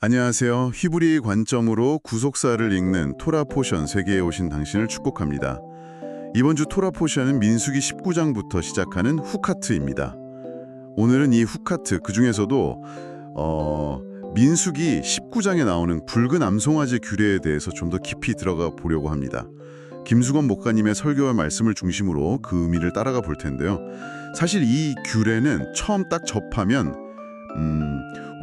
안녕하세요. 히브리 관점으로 구속사를 읽는 토라 포션 세계에 오신 당신을 축복합니다. 이번 주 토라 포션은 민수기 19장부터 시작하는 후카트입니다. 오늘은 이 후카트, 그중에서도 민수기 19장에 나오는 붉은 암송아지 규례에 대해서 좀 더 깊이 들어가 보려고 합니다. 김수건 목사님의 설교와 말씀을 중심으로 그 의미를 따라가 볼 텐데요. 사실 이 규례는 처음 딱 접하면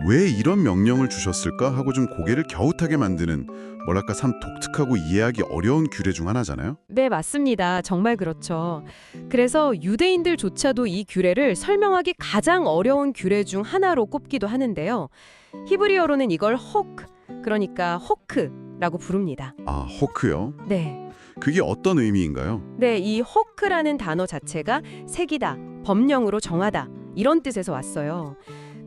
왜 이런 명령을 주셨을까 하고 좀 고개를 갸웃하게 만드는 뭐랄까 참 독특하고 이해하기 어려운 규례 중 하나잖아요. 네, 맞습니다. 정말 그렇죠. 그래서 유대인들조차도 이 규례를 설명하기 가장 어려운 규례 중 하나로 꼽기도 하는데요. 히브리어로는 이걸 호크, 그러니까 호크라고 부릅니다. 아, 호크요? 네. 그게 어떤 의미인가요? 네, 이 호크라는 단어 자체가 색이다, 법령으로 정하다 이런 뜻에서 왔어요.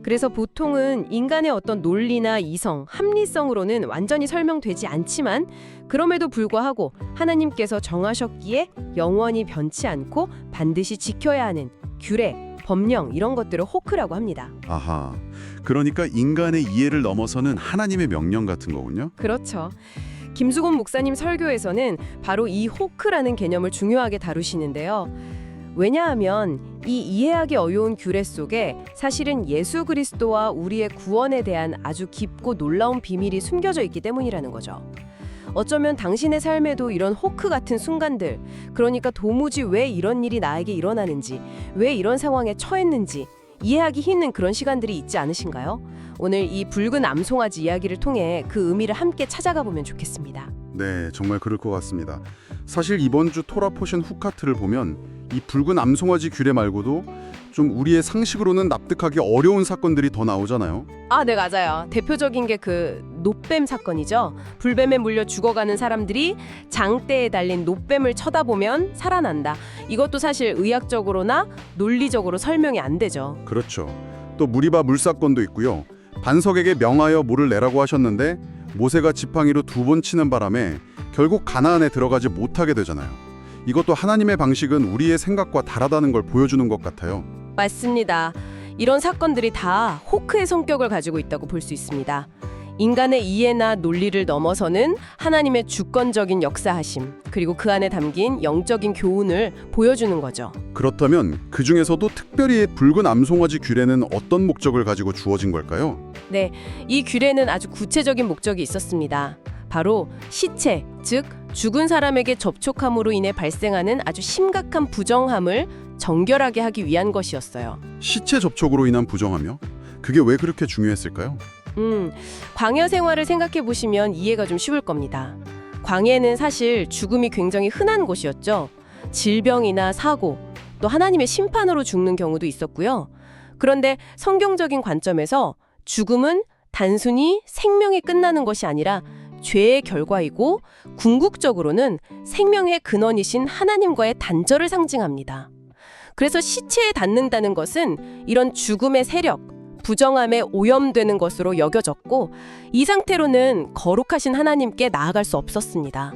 그래서 보통은 인간의 어떤 논리나 이성, 합리성으로는 완전히 설명되지 않지만 그럼에도 불구하고 하나님께서 정하셨기에 영원히 변치 않고 반드시 지켜야 하는 규례, 법령 이런 것들을 호크라고 합니다. 아하, 그러니까 인간의 이해를 넘어서는 하나님의 명령 같은 거군요? 그렇죠. 김수곤 목사님 설교에서는 바로 이 호크라는 개념을 중요하게 다루시는데요. 왜냐하면 이 이해하기 어려운 규례 속에 사실은 예수 그리스도와 우리의 구원에 대한 아주 깊고 놀라운 비밀이 숨겨져 있기 때문이라는 거죠. 어쩌면 당신의 삶에도 이런 호크 같은 순간들, 그러니까 도무지 왜 이런 일이 나에게 일어나는지, 왜 이런 상황에 처했는지 이해하기 힘든 그런 시간들이 있지 않으신가요? 오늘 이 붉은 암송아지 이야기를 통해 그 의미를 함께 찾아가 보면 좋겠습니다. 네, 정말 그럴 것 같습니다. 사실 이번 주 토라 포션 후카트를 보면 이 붉은 암송아지 규례 말고도 좀 우리의 상식으로는 납득하기 어려운 사건들이 더 나오잖아요. 아, 네, 맞아요. 대표적인 게 그 노뱀 사건이죠. 불뱀에 물려 죽어가는 사람들이 장대에 달린 노뱀을 쳐다보면 살아난다. 이것도 사실 의학적으로나 논리적으로 설명이 안 되죠. 그렇죠. 또 무리바 물사건도 있고요. 반석에게 명하여 물을 내라고 하셨는데 모세가 지팡이로 2번 치는 바람에 결국 가나안에 들어가지 못하게 되잖아요. 이것도 하나님의 방식은 우리의 생각과 다르다는 걸 보여주는 것 같아요. 맞습니다. 이런 사건들이 다 호크의 성격을 가지고 있다고 볼 수 있습니다. 인간의 이해나 논리를 넘어서는 하나님의 주권적인 역사하심, 그리고 그 안에 담긴 영적인 교훈을 보여주는 거죠. 그렇다면 그 중에서도 특별히 붉은 암송아지 규례는 어떤 목적을 가지고 주어진 걸까요? 네, 이 규례는 아주 구체적인 목적이 있었습니다. 바로 시체, 즉 죽은 사람에게 접촉함으로 인해 발생하는 아주 심각한 부정함을 정결하게 하기 위한 것이었어요. 시체 접촉으로 인한 부정하며? 그게 왜 그렇게 중요했을까요? 광야 생활을 생각해 보시면 이해가 좀 쉬울 겁니다. 광야는 사실 죽음이 굉장히 흔한 곳이었죠. 질병이나 사고, 또 하나님의 심판으로 죽는 경우도 있었고요. 그런데 성경적인 관점에서 죽음은 단순히 생명이 끝나는 것이 아니라 죄의 결과이고 궁극적으로는 생명의 근원이신 하나님과의 단절을 상징합니다. 그래서 시체에 닿는다는 것은 이런 죽음의 세력, 부정함에 오염되는 것으로 여겨졌고 이 상태로는 거룩하신 하나님께 나아갈 수 없었습니다.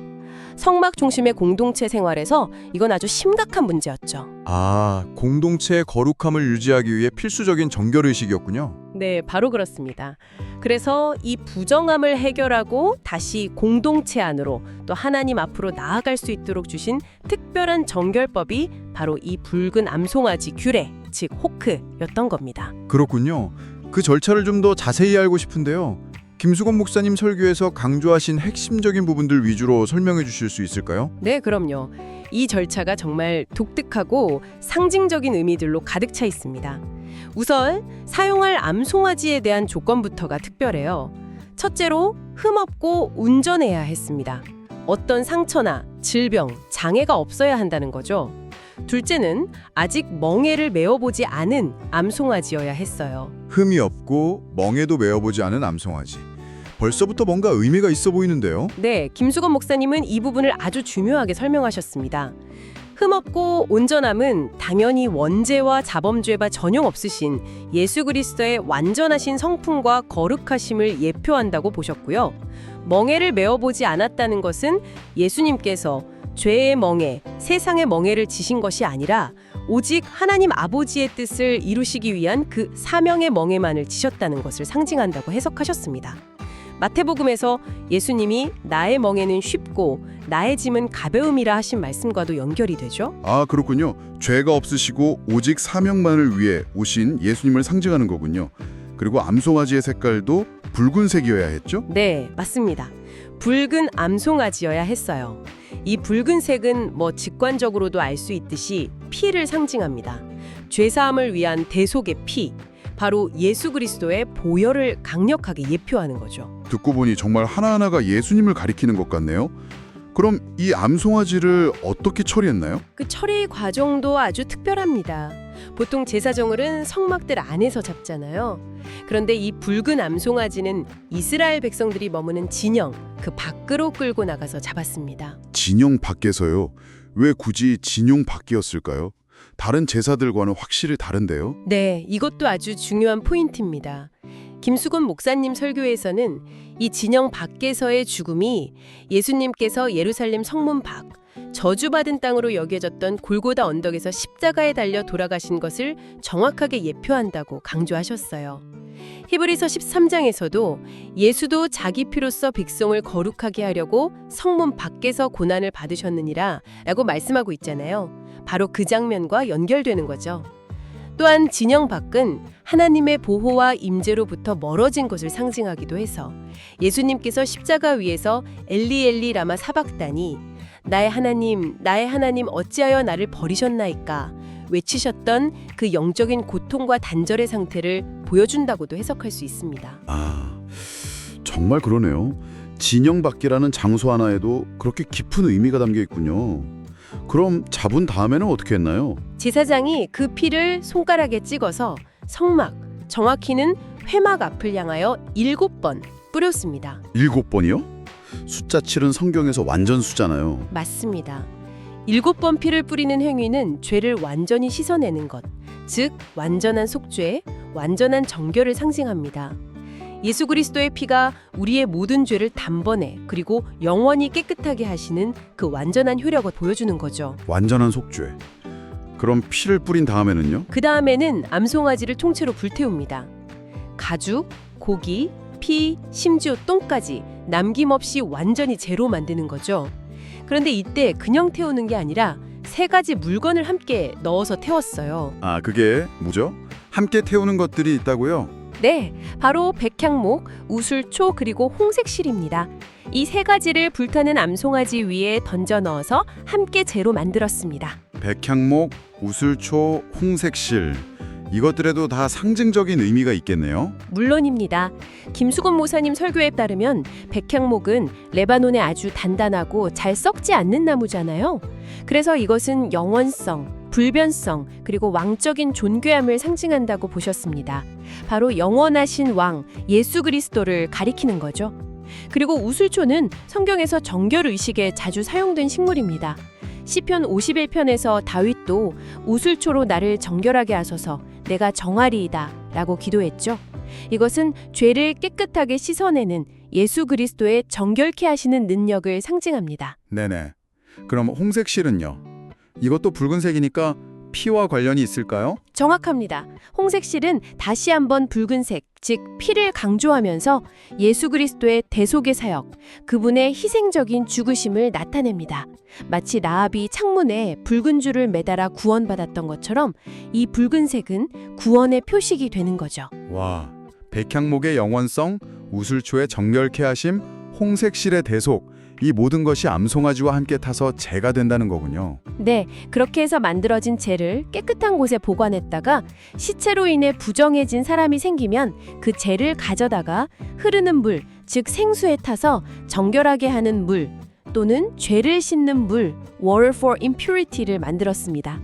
성막 중심의 공동체 생활에서 이건 아주 심각한 문제였죠. 아, 공동체의 거룩함을 유지하기 위해 필수적인 정결의식이었군요. 네, 바로 그렇습니다. 그래서 이 부정함을 해결하고 다시 공동체 안으로 또 하나님 앞으로 나아갈 수 있도록 주신 특별한 정결법이 바로 이 붉은 암송아지 규례, 즉 호크였던 겁니다. 그렇군요. 그 절차를 좀 더 자세히 알고 싶은데요. 김수건 목사님 설교에서 강조하신 핵심적인 부분들 위주로 설명해 주실 수 있을까요? 네, 그럼요. 이 절차가 정말 독특하고 상징적인 의미들로 가득 차 있습니다. 우선 사용할 암송아지에 대한 조건부터가 특별해요. 첫째로 흠없고 운전해야 했습니다. 어떤 상처나 질병, 장애가 없어야 한다는 거죠. 둘째는 아직 멍에를 메어보지 않은 암송아지여야 했어요. 흠이 없고 멍에도 메어보지 않은 암송아지. 벌써부터 뭔가 의미가 있어 보이는데요. 네, 김수건 목사님은 이 부분을 아주 중요하게 설명하셨습니다. 흠없고 온전함은 당연히 원죄와 자범죄가 전혀 없으신 예수 그리스도의 완전하신 성품과 거룩하심을 예표한다고 보셨고요. 멍에를 메어보지 않았다는 것은 예수님께서 죄의 멍에, 세상의 멍에를 지신 것이 아니라 오직 하나님 아버지의 뜻을 이루시기 위한 그 사명의 멍에만을 지셨다는 것을 상징한다고 해석하셨습니다. 마태복음에서 예수님이 나의 멍에는 쉽고 나의 짐은 가벼움이라 하신 말씀과도 연결이 되죠. 아, 그렇군요. 죄가 없으시고 오직 사명만을 위해 오신 예수님을 상징하는 거군요. 그리고 암송아지의 색깔도 붉은색이어야 했죠? 네, 맞습니다. 붉은 암송아지여야 했어요. 이 붉은색은 직관적으로도 알 수 있듯이 피를 상징합니다. 죄사함을 위한 대속의 피, 바로 예수 그리스도의 보혈을 강력하게 예표하는 거죠. 듣고 보니 정말 하나하나가 예수님을 가리키는 것 같네요. 그럼 이 암송아지를 어떻게 처리했나요? 그 처리 과정도 아주 특별합니다. 보통 제사정을은 성막들 안에서 잡잖아요. 그런데 이 붉은 암송아지는 이스라엘 백성들이 머무는 진영, 그 밖으로 끌고 나가서 잡았습니다. 진영 밖에서요? 왜 굳이 진영 밖이었을까요? 다른 제사들과는 확실히 다른데요? 네, 이것도 아주 중요한 포인트입니다. 김수건 목사님 설교에서는 이 진영 밖에서의 죽음이 예수님께서 예루살렘 성문 밖, 저주받은 땅으로 여겨졌던 골고다 언덕에서 십자가에 달려 돌아가신 것을 정확하게 예표한다고 강조하셨어요. 히브리서 13장에서도 예수도 자기 피로써 백성을 거룩하게 하려고 성문 밖에서 고난을 받으셨느니라 라고 말씀하고 있잖아요. 바로 그 장면과 연결되는 거죠. 또한 진영 밖은 하나님의 보호와 임재로부터 멀어진 것을 상징하기도 해서 예수님께서 십자가 위에서 엘리 엘리 라마 사박다니 나의 하나님 어찌하여 나를 버리셨나이까 외치셨던 그 영적인 고통과 단절의 상태를 보여준다고도 해석할 수 있습니다. 아, 정말 그러네요. 진영 밖이라는 장소 하나에도 그렇게 깊은 의미가 담겨 있군요. 그럼 잡은 다음에는 어떻게 했나요? 제사장이 그 피를 손가락에 찍어서 성막, 정확히는 회막 앞을 향하여 7번 뿌렸습니다. 7번이요? 숫자 7은 성경에서 완전 수잖아요. 맞습니다. 7번 피를 뿌리는 행위는 죄를 완전히 씻어내는 것, 즉 완전한 속죄, 완전한 정결을 상징합니다. 예수 그리스도의 피가 우리의 모든 죄를 단번에 그리고 영원히 깨끗하게 하시는 그 완전한 효력을 보여주는 거죠. 완전한 속죄. 그럼 피를 뿌린 다음에는요? 그 다음에는 암송아지를 통째로 불태웁니다. 가죽, 고기, 피, 심지어 똥까지 남김없이 완전히 제로 만드는 거죠. 그런데 이때 그냥 태우는 게 아니라 3가지 물건을 함께 넣어서 태웠어요. 아, 그게 뭐죠? 함께 태우는 것들이 있다고요? 네, 바로 백향목, 우술초 그리고 홍색실입니다. 이 3가지를 불타는 암송아지 위에 던져 넣어서 함께 제로 만들었습니다. 백향목, 우술초, 홍색실. 이것들에도 다 상징적인 의미가 있겠네요. 물론입니다. 김수건 모사님 설교에 따르면 백향목은 레바논에 아주 단단하고 잘 썩지 않는 나무잖아요. 그래서 이것은 영원성, 불변성, 그리고 왕적인 존귀함을 상징한다고 보셨습니다. 바로 영원하신 왕, 예수 그리스도를 가리키는 거죠. 그리고 우술초는 성경에서 정결 의식에 자주 사용된 식물입니다. 시편 51편에서 다윗도 우술초로 나를 정결하게 하소서 내가 정하리이다 라고 기도했죠. 이것은 죄를 깨끗하게 씻어내는 예수 그리스도의 정결케 하시는 능력을 상징합니다. 네네. 그럼 홍색실은요? 이것도 붉은색이니까 피와 관련이 있을까요? 정확합니다. 홍색실은 다시 한번 붉은색, 즉 피를 강조하면서 예수 그리스도의 대속의 사역, 그분의 희생적인 죽으심을 나타냅니다. 마치 라합이 창문에 붉은 줄을 매달아 구원받았던 것처럼 이 붉은색은 구원의 표식이 되는 거죠. 와, 백향목의 영원성, 우술초의 정결케 하심, 홍색실의 대속, 이 모든 것이 암송아지와 함께 타서 제가 된다는 거군요. 네, 그렇게 해서 만들어진 재를 깨끗한 곳에 보관했다가 시체로 인해 부정해진 사람이 생기면 그 재를 가져다가 흐르는 물, 즉 생수에 타서 정결하게 하는 물 또는 죄를 씻는 물, water for impurity를 만들었습니다.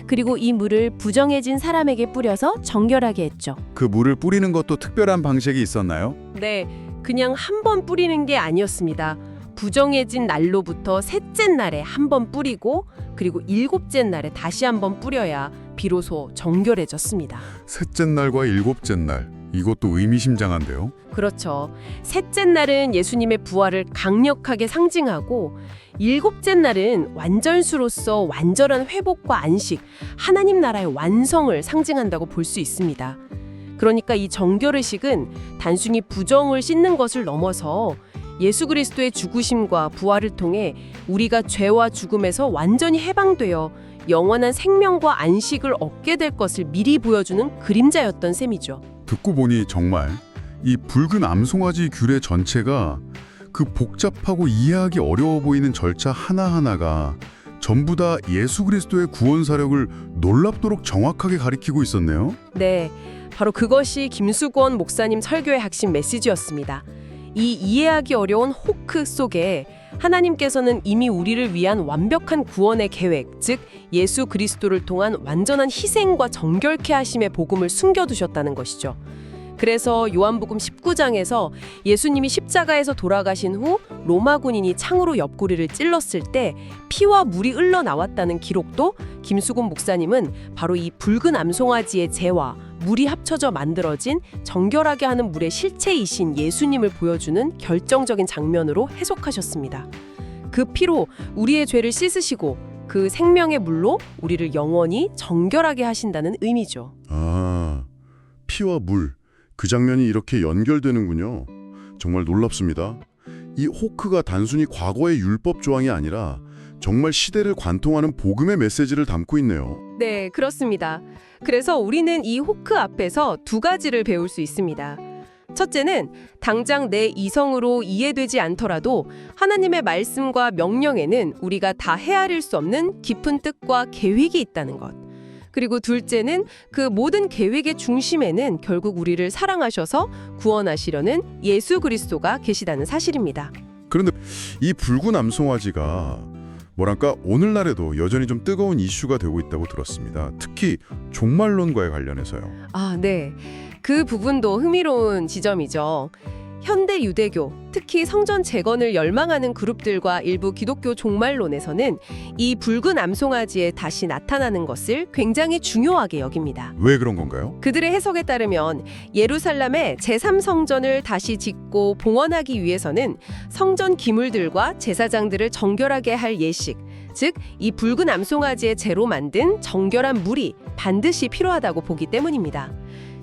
그리고 이 물을 부정해진 사람에게 뿌려서 정결하게 했죠. 그 물을 뿌리는 것도 특별한 방식이 있었나요? 네, 그냥 한 번 뿌리는 게 아니었습니다. 부정해진 날로부터 셋째 날에 한 번 뿌리고 그리고 7째 날에 다시 한 번 뿌려야 비로소 정결해졌습니다. 셋째 날과 7째 날, 이것도 의미심장한데요. 그렇죠. 셋째 날은 예수님의 부활을 강력하게 상징하고 7째 날은 완전수로서 완전한 회복과 안식, 하나님 나라의 완성을 상징한다고 볼 수 있습니다. 그러니까 이 정결의식은 단순히 부정을 씻는 것을 넘어서 예수 그리스도의 죽으심과 부활을 통해 우리가 죄와 죽음에서 완전히 해방되어 영원한 생명과 안식을 얻게 될 것을 미리 보여주는 그림자였던 셈이죠. 듣고 보니 정말 이 붉은 암송아지 규례 전체가 그 복잡하고 이해하기 어려워 보이는 절차 하나하나가 전부 다 예수 그리스도의 구원 사역을 놀랍도록 정확하게 가리키고 있었네요. 네, 바로 그것이 김수권 목사님 설교의 핵심 메시지였습니다. 이 이해하기 어려운 호크 속에 하나님께서는 이미 우리를 위한 완벽한 구원의 계획, 즉 예수 그리스도를 통한 완전한 희생과 정결케 하심의 복음을 숨겨두셨다는 것이죠. 그래서 요한복음 19장에서 예수님이 십자가에서 돌아가신 후 로마 군인이 창으로 옆구리를 찔렀을 때 피와 물이 흘러나왔다는 기록도 김수곤 목사님은 바로 이 붉은 암송아지의 재와 물이 합쳐져 만들어진 정결하게 하는 물의 실체이신 예수님을 보여주는 결정적인 장면으로 해석하셨습니다. 그 피로 우리의 죄를 씻으시고 그 생명의 물로 우리를 영원히 정결하게 하신다는 의미죠. 아, 피와 물, 그 장면이 이렇게 연결되는군요. 정말 놀랍습니다. 이 호크가 단순히 과거의 율법 조항이 아니라 정말 시대를 관통하는 복음의 메시지를 담고 있네요. 네, 그렇습니다. 그래서 우리는 이 호크 앞에서 두 가지를 배울 수 있습니다. 첫째는 당장 내 이성으로 이해되지 않더라도 하나님의 말씀과 명령에는 우리가 다 헤아릴 수 없는 깊은 뜻과 계획이 있다는 것. 그리고 둘째는 그 모든 계획의 중심에는 결국 우리를 사랑하셔서 구원하시려는 예수 그리스도가 계시다는 사실입니다. 그런데 이 붉은 암송아지가 뭐랄까 오늘날에도 여전히 좀 뜨거운 이슈가 되고 있다고 들었습니다. 특히 종말론과에 관련해서요. 아, 네. 그 부분도 흥미로운 지점이죠. 현대 유대교, 특히 성전 재건을 열망하는 그룹들과 일부 기독교 종말론에서는 이 붉은 암송아지에 다시 나타나는 것을 굉장히 중요하게 여깁니다. 왜 그런 건가요? 그들의 해석에 따르면 예루살렘의 제3성전을 다시 짓고 봉헌하기 위해서는 성전 기물들과 제사장들을 정결하게 할 예식, 즉 이 붉은 암송아지의 재로 만든 정결한 물이 반드시 필요하다고 보기 때문입니다.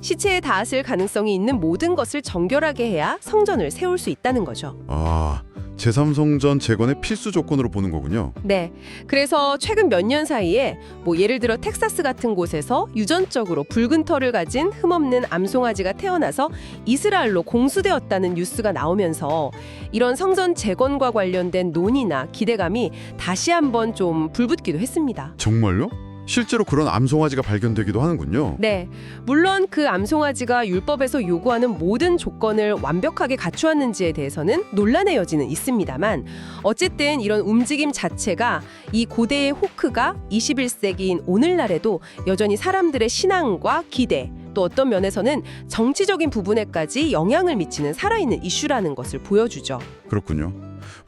시체에 닿았을 가능성이 있는 모든 것을 정결하게 해야 성전을 세울 수 있다는 거죠. 아, 제3성전 재건의 필수 조건으로 보는 거군요. 네, 그래서 최근 몇 년 사이에 예를 들어 텍사스 같은 곳에서 유전적으로 붉은 털을 가진 흠없는 암송아지가 태어나서 이스라엘로 공수되었다는 뉴스가 나오면서 이런 성전 재건과 관련된 논의나 기대감이 다시 한번 좀 불붙기도 했습니다. 정말요? 실제로 그런 암송아지가 발견되기도 하는군요. 네, 물론 그 암송아지가 율법에서 요구하는 모든 조건을 완벽하게 갖추었는지에 대해서는 논란의 여지는 있습니다만 어쨌든 이런 움직임 자체가 이 고대의 호크가 21세기인 오늘날에도 여전히 사람들의 신앙과 기대 또 어떤 면에서는 정치적인 부분에까지 영향을 미치는 살아있는 이슈라는 것을 보여주죠. 그렇군요.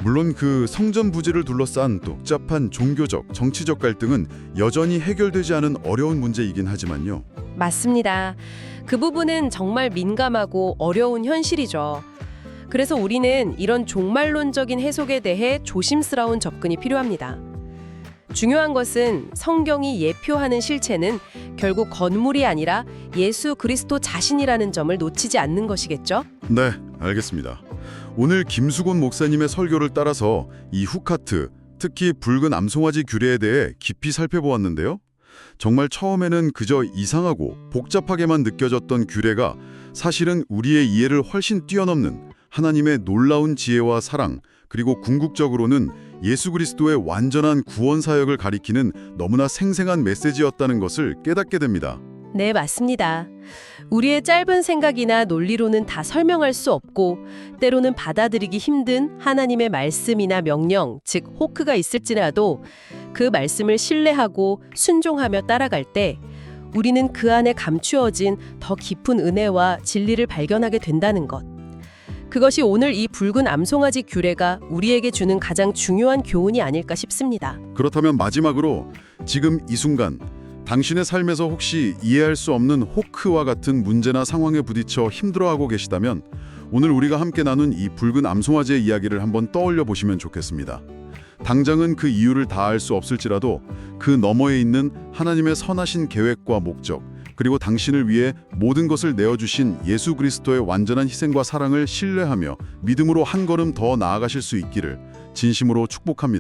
물론 그 성전 부지를 둘러싼 복잡한 종교적, 정치적 갈등은 여전히 해결되지 않은 어려운 문제이긴 하지만요. 맞습니다. 그 부분은 정말 민감하고 어려운 현실이죠. 그래서 우리는 이런 종말론적인 해석에 대해 조심스러운 접근이 필요합니다. 중요한 것은 성경이 예표하는 실체는 결국 건물이 아니라 예수 그리스도 자신이라는 점을 놓치지 않는 것이겠죠? 네, 알겠습니다. 오늘 김수곤 목사님의 설교를 따라서 이 후카트, 특히 붉은 암송아지 규례에 대해 깊이 살펴보았는데요. 정말 처음에는 그저 이상하고 복잡하게만 느껴졌던 규례가 사실은 우리의 이해를 훨씬 뛰어넘는 하나님의 놀라운 지혜와 사랑, 그리고 궁극적으로는 예수 그리스도의 완전한 구원 사역을 가리키는 너무나 생생한 메시지였다는 것을 깨닫게 됩니다. 네, 맞습니다. 우리의 짧은 생각이나 논리로는 다 설명할 수 없고 때로는 받아들이기 힘든 하나님의 말씀이나 명령, 즉 호크가 있을지라도 그 말씀을 신뢰하고 순종하며 따라갈 때 우리는 그 안에 감추어진 더 깊은 은혜와 진리를 발견하게 된다는 것. 그것이 오늘 이 붉은 암송아지 규례가 우리에게 주는 가장 중요한 교훈이 아닐까 싶습니다. 그렇다면 마지막으로 지금 이 순간 당신의 삶에서 혹시 이해할 수 없는 호크와 같은 문제나 상황에 부딪혀 힘들어하고 계시다면 오늘 우리가 함께 나눈 이 붉은 암송아지의 이야기를 한번 떠올려 보시면 좋겠습니다. 당장은 그 이유를 다 알 수 없을지라도 그 너머에 있는 하나님의 선하신 계획과 목적, 그리고 당신을 위해 모든 것을 내어주신 예수 그리스도의 완전한 희생과 사랑을 신뢰하며 믿음으로 한 걸음 더 나아가실 수 있기를 진심으로 축복합니다.